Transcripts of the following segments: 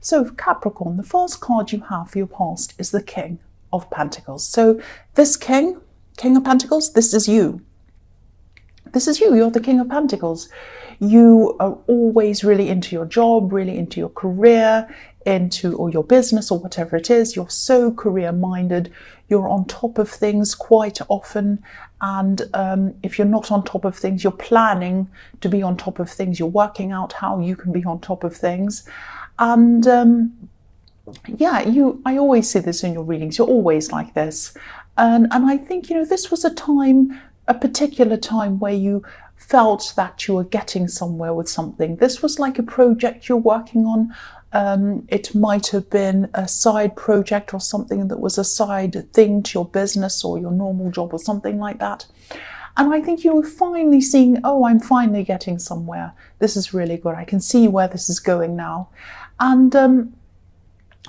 So Capricorn, the first card you have for your past is the King of Pentacles. So this King of Pentacles, this is you. This is you. You're the King of Pentacles. You are always really into your job, really into your career, or your business or whatever it is. You're so career minded. You're on top of things quite often. And if you're not on top of things, you're planning to be on top of things. You're working out how you can be on top of things. And yeah, I always see this in your readings. You're always like this. And I think, this was a particular time where you felt that you were getting somewhere with something. This was like a project you're working on. It might have been a side project or something that was a side thing to your business or your normal job or something like that. And I think you were finally seeing, oh, I'm finally getting somewhere. This is really good. I can see where this is going now. And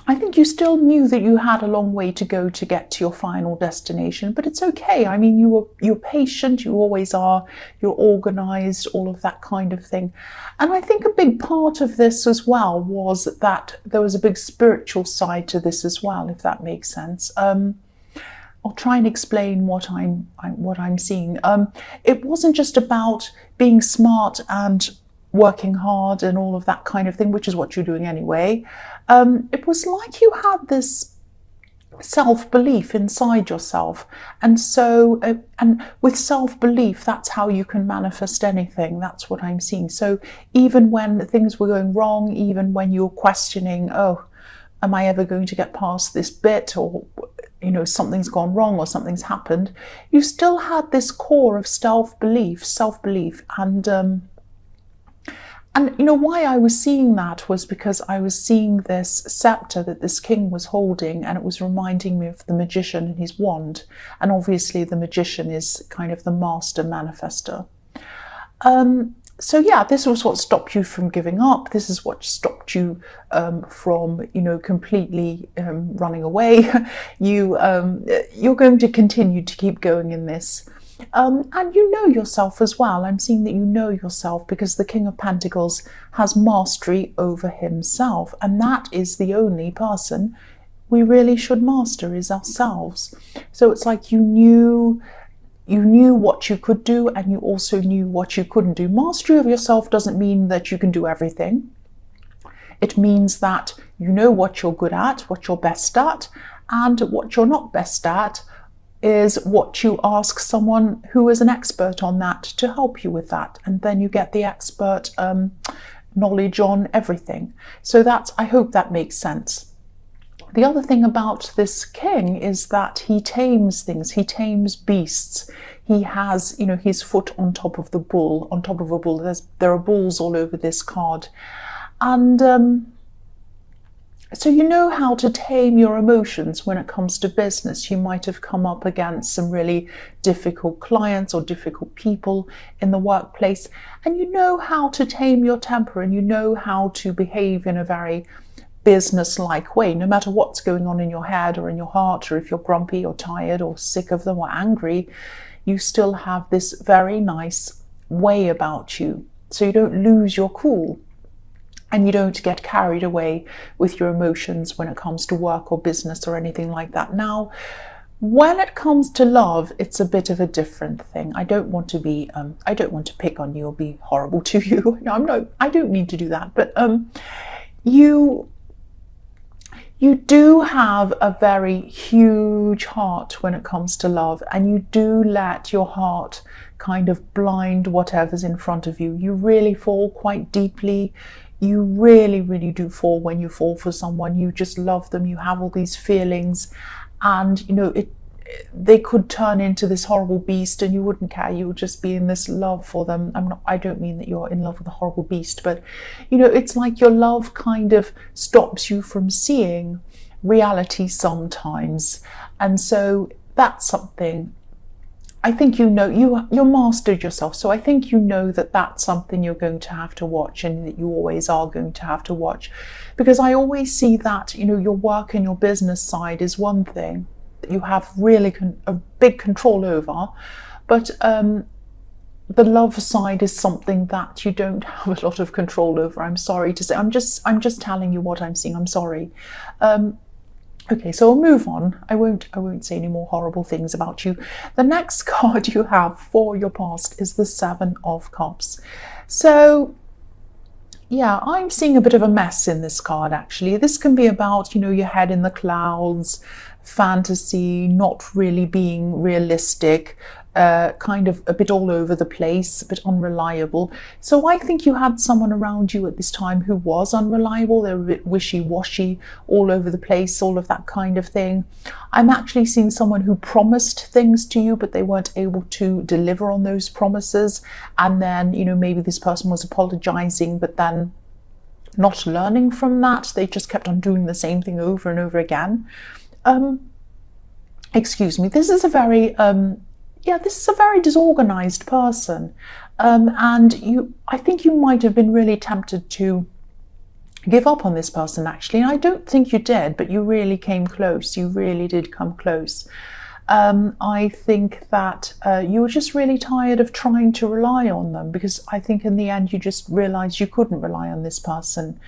I think you still knew that you had a long way to go to get to your final destination, but it's okay. I mean, you're patient, you always are, you're organized, all of that kind of thing. And I think a big part of this as well was that there was a big spiritual side to this as well, if that makes sense. I'll try and explain what I'm seeing. It wasn't just about being smart and working hard and all of that kind of thing, which is what you're doing anyway. It was like you had this self-belief inside yourself. And so, and with self-belief, that's how you can manifest anything. That's what I'm seeing. So even when things were going wrong, even when you're questioning, oh, am I ever going to get past this bit, or something's gone wrong or something's happened, you still had this core of self-belief. And why I was seeing that was because I was seeing this scepter that this king was holding, and it was reminding me of the magician and his wand. And obviously the magician is kind of the master manifester. So yeah, this was what stopped you from giving up. This is what stopped you from, completely running away. You're going to continue to keep going in this. And you know yourself as well. I'm seeing that you know yourself because the King of Pentacles has mastery over himself. And that is the only person we really should master, is ourselves. So it's like you knew what you could do, and you also knew what you couldn't do. Mastery of yourself doesn't mean that you can do everything. It means that you know what you're good at, what you're best at, and what you're not best at is what you ask someone who is an expert on that to help you with that. And then you get the expert knowledge on everything. So I hope that makes sense. The other thing about this king is that he tames things. He tames beasts. He has, his foot on top of a bull. There are bulls all over this card. And so you know how to tame your emotions when it comes to business. You might have come up against some really difficult clients or difficult people in the workplace, and you know how to tame your temper, and you know how to behave in a very business-like way, no matter what's going on in your head or in your heart, or if you're grumpy or tired or sick of them or angry, you still have this very nice way about you. So you don't lose your cool. And you don't get carried away with your emotions when it comes to work or business or anything like that. Now, when it comes to love, it's a bit of a different thing. I don't want to pick on you or be horrible to you. No, I don't mean to do that. But you do have a very huge heart when it comes to love, and you do let your heart kind of blind whatever's in front of you. You really fall quite deeply. You really, really do fall when you fall for someone. You just love them. You have all these feelings, and they could turn into this horrible beast, and you wouldn't care. You would just be in this love for them. I don't mean that you're in love with a horrible beast, but it's like your love kind of stops you from seeing reality sometimes. And so that's something I think you mastered yourself. So I think that that's something you're going to have to watch, and that you always are going to have to watch, because I always see that your work and your business side is one thing that you have really a big control over, but the love side is something that you don't have a lot of control over. I'm sorry to say. I'm just telling you what I'm seeing. I'm sorry. Okay, so I'll move on. I won't say any more horrible things about you. The next card you have for your past is the Seven of Cups. So yeah, I'm seeing a bit of a mess in this card, actually. This can be about, you know, your head in the clouds, fantasy, not really being realistic, kind of a bit all over the place, a bit unreliable. So I think you had someone around you at this time who was unreliable. They were a bit wishy-washy, all over the place, all of that kind of thing. I'm actually seeing someone who promised things to you, but they weren't able to deliver on those promises. And then, you know, maybe this person was apologizing, but then not learning from that. They just kept on doing the same thing over and over again. Excuse me, this is a very this is a very disorganized person, and I think you might have been really tempted to give up on this person, actually. And I don't think you did, but you really came close. You really did come close. I think that you were just really tired of trying to rely on them, because I think in the end you just realized you couldn't rely on this person.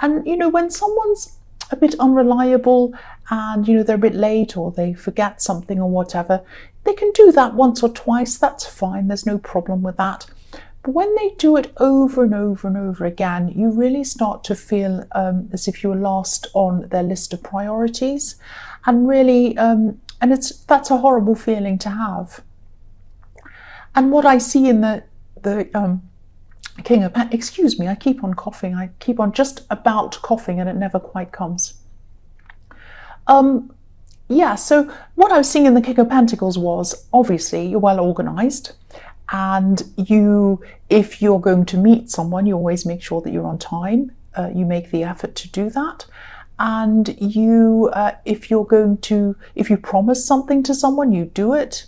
And you know, when someone's a bit unreliable and, you know, they're a bit late or they forget something or whatever, they can do that once or twice. That's fine. There's no problem with that. But when they do it over and over and over again, you really start to feel as if you were last on their list of priorities. And really, that's a horrible feeling to have. And what I see in the King of Pentacles, excuse me, I keep on coughing. I keep on just about coughing and it never quite comes. Yeah, so what I was seeing in the King of Pentacles was, obviously, you're well organized, and if you're going to meet someone, you always make sure that you're on time. You make the effort to do that. And if you promise something to someone, you do it.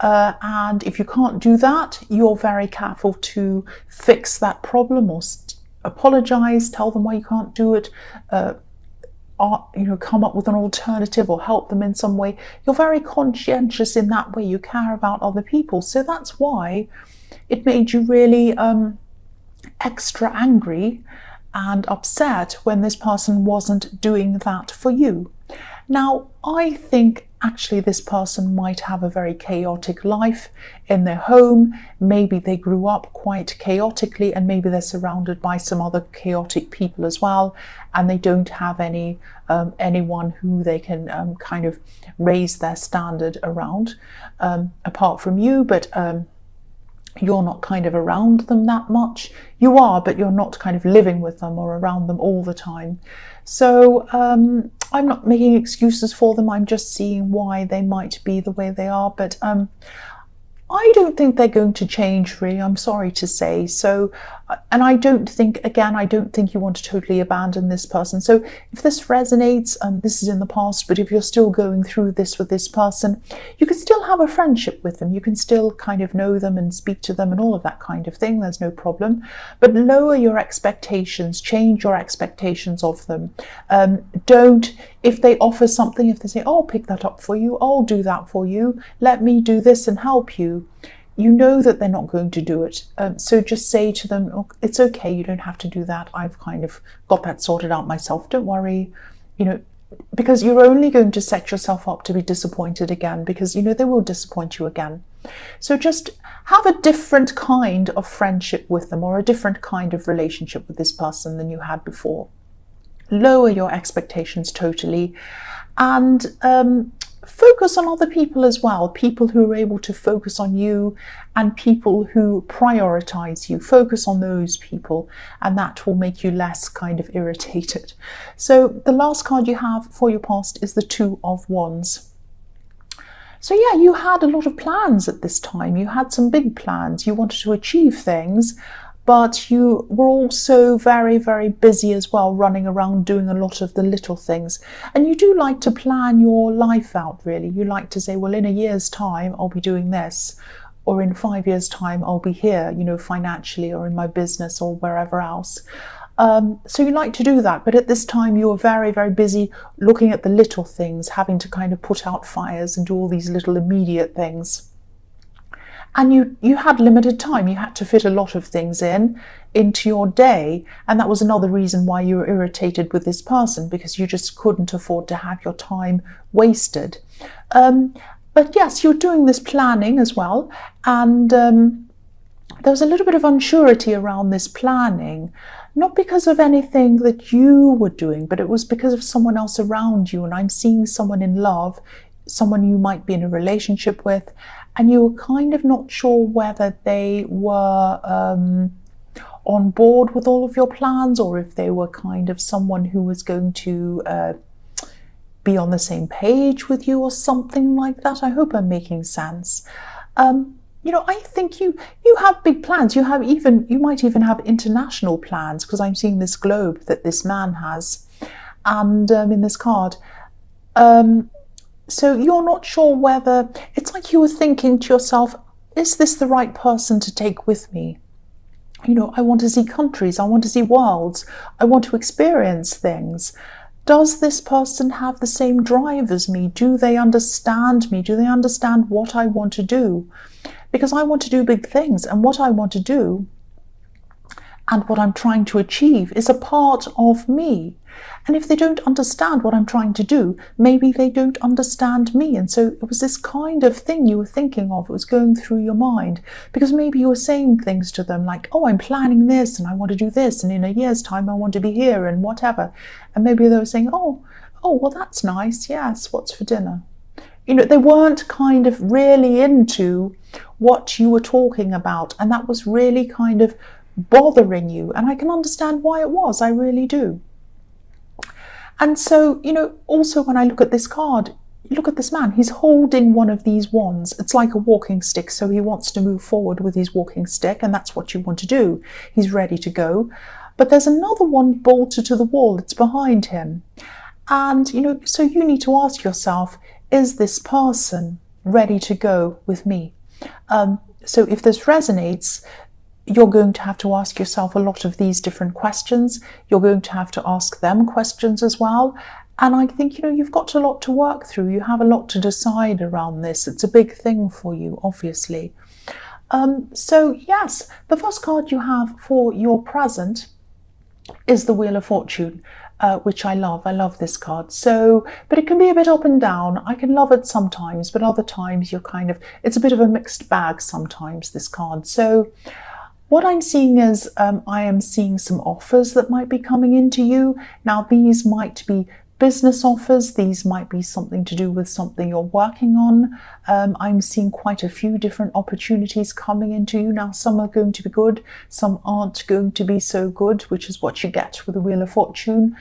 And if you can't do that, you're very careful to fix that problem or apologize, tell them why you can't do it, come up with an alternative or help them in some way. You're very conscientious in that way. You care about other people. So that's why it made you really extra angry and upset when this person wasn't doing that for you. Now, I think actually this person might have a very chaotic life in their home. Maybe they grew up quite chaotically, and maybe they're surrounded by some other chaotic people as well, and they don't have anyone who they can kind of raise their standard around, apart from you. But you're not kind of around them that much. You are, but you're not kind of living with them or around them all the time. So I'm not making excuses for them. I'm just seeing why they might be the way they are. But I don't think they're going to change, really. I'm sorry to say. So, and I don't think you want to totally abandon this person. So if this resonates, this is in the past, but if you're still going through this with this person, you can still have a friendship with them. You can still kind of know them and speak to them and all of that kind of thing. There's no problem. But lower your expectations, change your expectations of them. If they offer something, if they say, oh, I'll pick that up for you, I'll do that for you, let me do this and help you, you know that they're not going to do it. So just say to them, oh, it's okay, you don't have to do that. I've kind of got that sorted out myself. Don't worry, because you're only going to set yourself up to be disappointed again, because, they will disappoint you again. So just have a different kind of friendship with them, or a different kind of relationship with this person than you had before. Lower your expectations totally, and focus on other people as well, people who are able to focus on you and people who prioritize you. Focus on those people, and that will make you less kind of irritated. So the last card you have for your past is the Two of Wands. So yeah, you had a lot of plans at this time. You had some big plans. You wanted to achieve things, but you were also very, very busy as well, running around doing a lot of the little things. And you do like to plan your life out, really. You like to say, well, in a year's time, I'll be doing this, or in 5 years' time, I'll be here, financially, or in my business, or wherever else. So you like to do that, but at this time you were very, very busy looking at the little things, having to kind of put out fires and do all these little immediate things. and you had limited time. You had to fit a lot of things into your day, and that was another reason why you were irritated with this person, because you just couldn't afford to have your time wasted. But yes, you're doing this planning as well, and there was a little bit of unsurety around this planning, not because of anything that you were doing, but it was because of someone else around you. And I'm seeing someone in love, someone you might be in a relationship with, and you were kind of not sure whether they were on board with all of your plans, or if they were kind of someone who was going to be on the same page with you or something like that. I hope I'm making sense. I think you have big plans. You might even have international plans, because I'm seeing this globe that this man has, and in this card. So you're not sure whether, it's like you were thinking to yourself, is this the right person to take with me? I want to see countries, I want to see worlds, I want to experience things. Does this person have the same drive as me? Do they understand me? Do they understand what I want to do? Because I want to do big things, and what I want to do and what I'm trying to achieve is a part of me. And if they don't understand what I'm trying to do, maybe they don't understand me. And so it was this kind of thing you were thinking of. It was going through your mind, because maybe you were saying things to them like, oh, I'm planning this and I want to do this, and in a year's time I want to be here and whatever. And maybe they were saying, oh, well, that's nice. Yes, what's for dinner? They weren't kind of really into what you were talking about, and that was really kind of bothering you. And I can understand why it was, I really do. And so, also when I look at this card, look at this man, he's holding one of these wands. It's like a walking stick, so he wants to move forward with his walking stick, and that's what you want to do. He's ready to go. But there's another one bolted to the wall, it's behind him. And, so you need to ask yourself, is this person ready to go with me? So if this resonates, you're going to have to ask yourself a lot of these different questions. You're going to have to ask them questions as well. And I think, you've got a lot to work through. You have a lot to decide around this. It's a big thing for you, obviously. So yes, the first card you have for your present is the Wheel of Fortune, which I love. I love this card. But it can be a bit up and down. I can love it sometimes, but other times it's a bit of a mixed bag sometimes, this card. So what I'm seeing is I am seeing some offers that might be coming into you. Now, these might be business offers. These might be something to do with something you're working on. I'm seeing quite a few different opportunities coming into you. Now, some are going to be good, some aren't going to be so good, which is what you get with the Wheel of Fortune.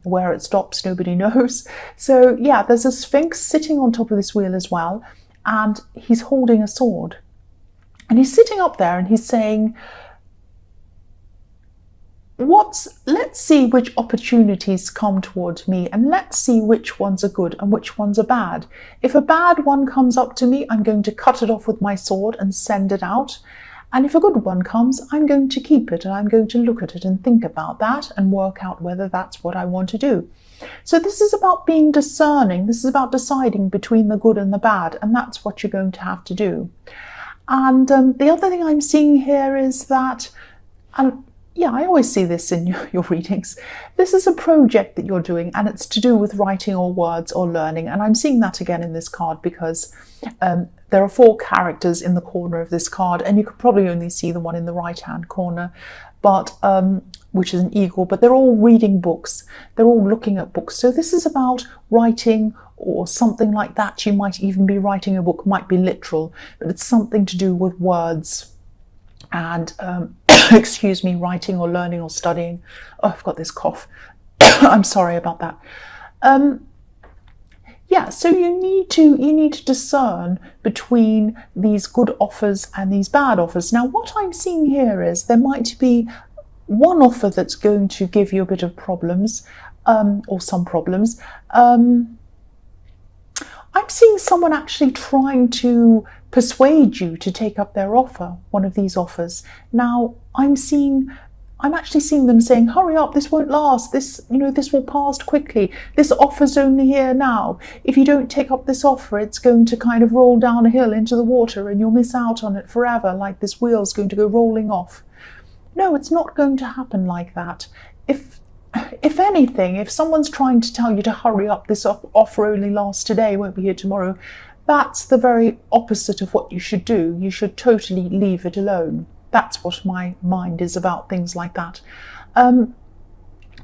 Where it stops, nobody knows. So yeah, there's a Sphinx sitting on top of this wheel as well, and he's holding a sword. And he's sitting up there and he's saying, let's see which opportunities come towards me, and let's see which ones are good and which ones are bad. If a bad one comes up to me, I'm going to cut it off with my sword and send it out. And if a good one comes, I'm going to keep it, and I'm going to look at it and think about that and work out whether that's what I want to do. So this is about being discerning. This is about deciding between the good and the bad, and that's what you're going to have to do. And the other thing I'm seeing here is that, yeah, I always see this in your readings. This is a project that you're doing, and it's to do with writing or words or learning. And I'm seeing that again in this card because there are 4 characters in the corner of this card, and you could probably only see the one in the right-hand corner, but which is an eagle, but they're all reading books. They're all looking at books. So this is about writing or something like that. You might even be writing a book, might be literal, but it's something to do with words and excuse me, writing or learning or studying. Oh, I've got this cough. I'm sorry about that. Yeah, so you need to discern between these good offers and these bad offers. Now, what I'm seeing here is there might be one offer that's going to give you a bit of problems, or some problems. I'm seeing someone actually trying to persuade you to take up their offer, one of these offers. Now, I'm seeing I'm actually seeing them saying, hurry up, this won't last, this, this will pass quickly, this offer's only here now. If you don't take up this offer, it's going to kind of roll down a hill into the water and you'll miss out on it forever, like this wheel's going to go rolling off. No, it's not going to happen like that. If anything, if someone's trying to tell you to hurry up, this offer only lasts today, won't be here tomorrow, that's the very opposite of what you should do. You should totally leave it alone. That's what my mind is about things like that.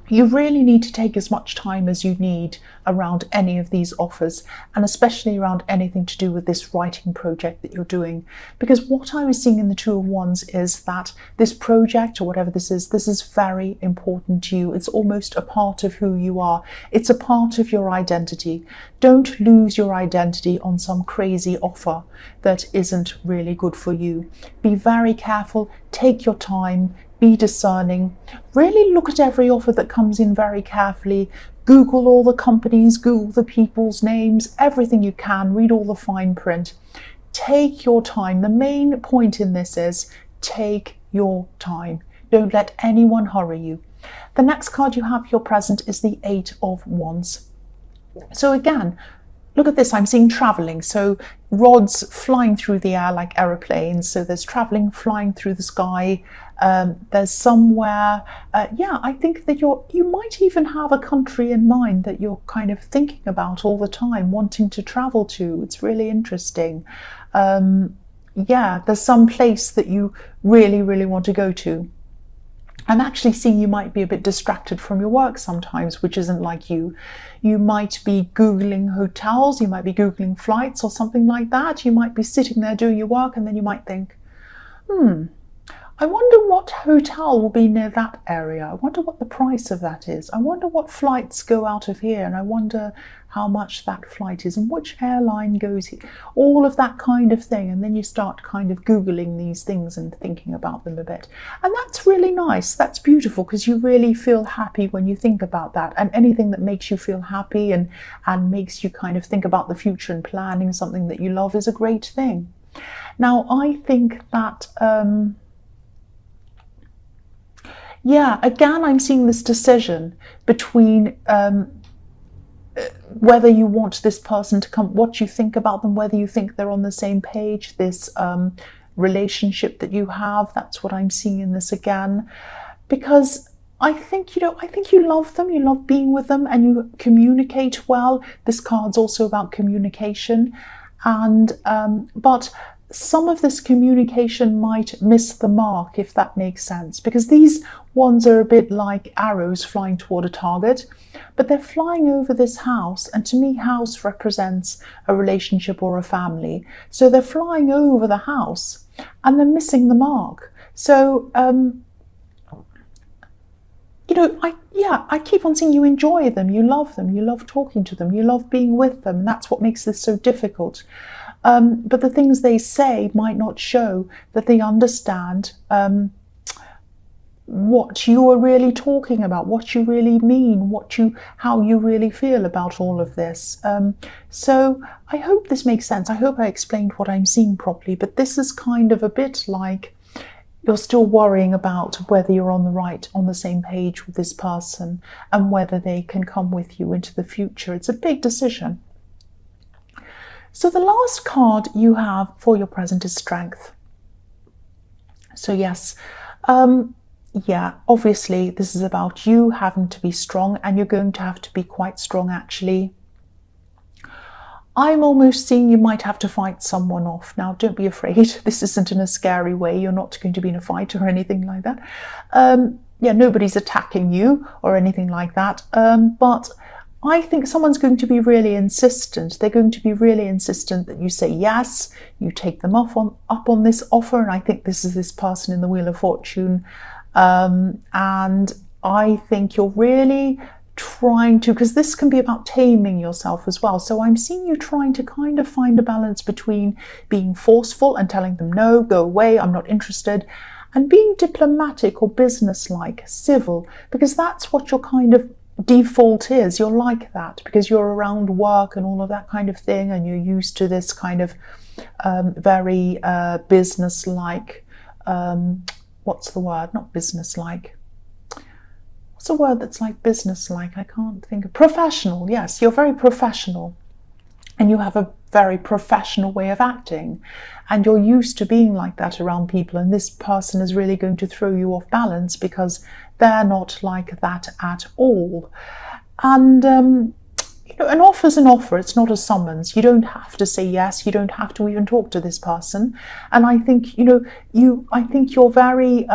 You really need to take as much time as you need around any of these offers, and especially around anything to do with this writing project that you're doing. Because what I was seeing in the Two of Wands is that this project, or whatever this is very important to you. It's almost a part of who you are. It's a part of your identity. Don't lose your identity on some crazy offer that isn't really good for you. Be very careful, take your time, be discerning, really look at every offer that comes in very carefully. Google all the companies, Google the people's names, everything you can, read all the fine print. Take your time. The main point in this is take your time. Don't let anyone hurry you. The next card you have for your present is the Eight of Wands. So again, look at this, I'm seeing traveling. So rods flying through the air like aeroplanes. So there's traveling, flying through the sky. There's somewhere, I think that you might even have a country in mind that you're kind of thinking about all the time, wanting to travel to. It's really interesting. There's some place that you really, really want to go to. I'm actually seeing you might be a bit distracted from your work sometimes, which isn't like you. You might be Googling hotels, you might be Googling flights or something like that. You might be sitting there doing your work and then you might think, I wonder what hotel will be near that area. I wonder what the price of that is. I wonder what flights go out of here, and I wonder how much that flight is and which airline goes here. All of that kind of thing. And then you start kind of Googling these things and thinking about them a bit. And that's really nice. That's beautiful, because you really feel happy when you think about that. And anything that makes you feel happy and makes you kind of think about the future and planning something that you love is a great thing. Now, I think that... again, I'm seeing this decision between whether you want this person to come, what you think about them, whether you think they're on the same page, this relationship that you have. That's what I'm seeing in this again. Because I think you love them, you love being with them, and you communicate well. This card's also about communication. And but some of this communication might miss the mark, if that makes sense, because these ones are a bit like arrows flying toward a target, but they're flying over this house, and to me, house represents a relationship or a family. So they're flying over the house and they're missing the mark. So I keep on seeing you enjoy them, you love talking to them, you love being with them, and that's what makes this so difficult. But the things they say might not show that they understand what you are really talking about, what you really mean, how you really feel about all of this. So I hope this makes sense. I hope I explained what I'm seeing properly, but this is kind of a bit like you're still worrying about whether you're on the same page with this person and whether they can come with you into the future. It's a big decision. So the last card you have for your present is Strength. So yes, obviously this is about you having to be strong, and you're going to have to be quite strong actually. I'm almost seeing you might have to fight someone off. Now, don't be afraid. This isn't in a scary way. You're not going to be in a fight or anything like that. Nobody's attacking you or anything like that. But I think someone's going to be really insistent. They're going to be really insistent that you say yes, you take them up on this offer. And I think this is this person in the Wheel of Fortune. And I think you're really trying to, because this can be about taming yourself as well. So I'm seeing you trying to kind of find a balance between being forceful and telling them, no, go away, I'm not interested, and being diplomatic or businesslike, civil, because that's what your kind of default is. You're like that because you're around work and all of that kind of thing, and you're used to this kind of very businesslike, what's the word? Not businesslike. what's a word that's like business-like? I can't think of. Professional, yes, you're very professional. And you have a very professional way of acting. And you're used to being like that around people. And this person is really going to throw you off balance because they're not like that at all. And an offer's an offer. It's not a summons. You don't have to say yes. You don't have to even talk to this person. And I think, I think you're very,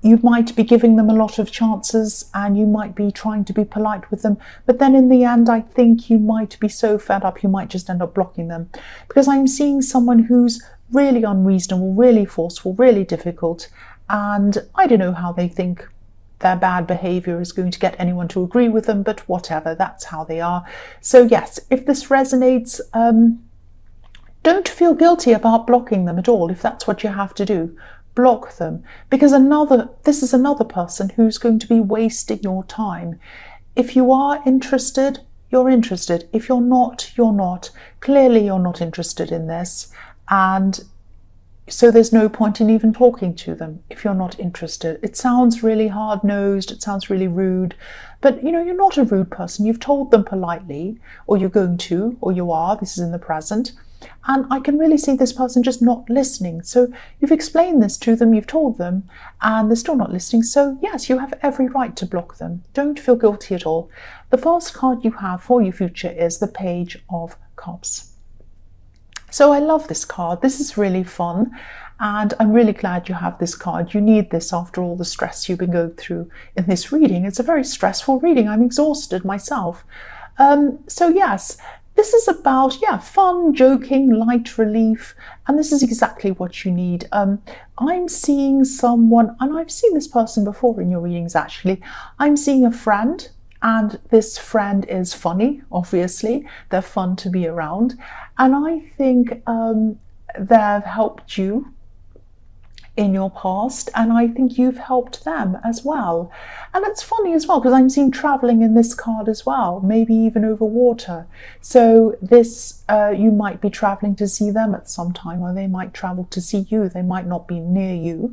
you might be giving them a lot of chances and you might be trying to be polite with them. But then in the end, I think you might be so fed up, you might just end up blocking them. Because I'm seeing someone who's really unreasonable, really forceful, really difficult. And I don't know how they think their bad behavior is going to get anyone to agree with them, but whatever, that's how they are. So yes, if this resonates, don't feel guilty about blocking them at all, if that's what you have to do. Block them, because this is another person who's going to be wasting your time. If you are interested, you're interested. If you're not, you're not. Clearly you're not interested in this, and so there's no point in even talking to them if you're not interested. It sounds really hard-nosed, it sounds really rude, but you're not a rude person. You've told them politely, or you're going to, or you are. This is in the present. And I can really see this person just not listening. So you've explained this to them, you've told them, and they're still not listening. So yes, you have every right to block them. Don't feel guilty at all. The first card you have for your future is the Page of Cups. So I love this card. This is really fun. And I'm really glad you have this card. You need this after all the stress you've been going through in this reading. It's a very stressful reading. I'm exhausted myself. So yes, this is about, fun, joking, light relief, and this is exactly what you need. I'm seeing someone, and I've seen this person before in your readings actually. I'm seeing a friend, and this friend is funny, obviously. They're fun to be around, and I think they've helped you in your past, and I think you've helped them as well. And it's funny as well because I'm seeing traveling in this card as well, maybe even over water. So this you might be traveling to see them at some time, or they might travel to see you. They might not be near you.